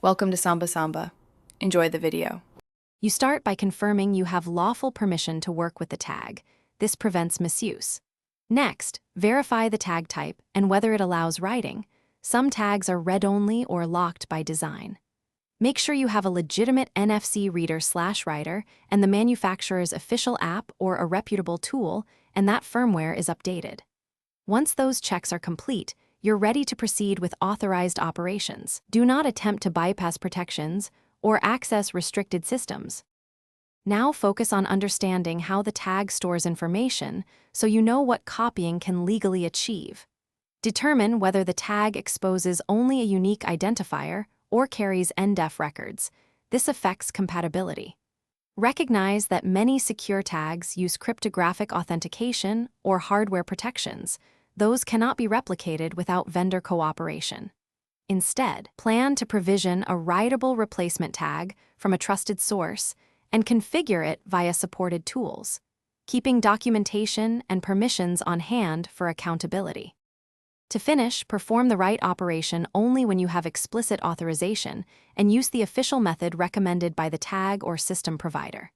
Welcome to Samba Samba. Enjoy the video. You start by confirming you have lawful permission to work with the tag. This prevents misuse. Next, verify the tag type and whether it allows writing. Some tags are read-only or locked by design. Make sure you have a legitimate NFC reader/writer and the manufacturer's official app or a reputable tool, and that firmware is updated. Once those checks are complete, you're ready to proceed with authorized operations. Do not attempt to bypass protections or access restricted systems. Now focus on understanding how the tag stores information so you know what copying can legally achieve. Determine whether the tag exposes only a unique identifier or carries NDEF records. This affects compatibility. Recognize that many secure tags use cryptographic authentication or hardware protections. Those cannot be replicated without vendor cooperation. Instead, plan to provision a writable replacement tag from a trusted source and configure it via supported tools, keeping documentation and permissions on hand for accountability. To finish, perform the right operation only when you have explicit authorization and use the official method recommended by the tag or system provider.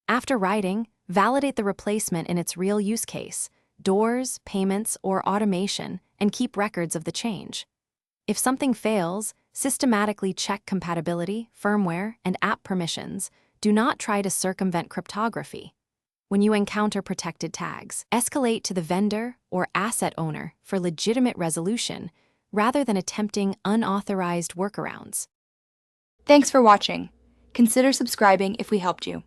After writing, validate the replacement in its real use case, doors, payments, or automation, and keep records of the change. If something fails, systematically check compatibility, firmware, and app permissions. Do not try to circumvent cryptography. When you encounter protected tags, escalate to the vendor or asset owner for legitimate resolution rather than attempting unauthorized workarounds. Thanks for watching. Consider subscribing if we helped you.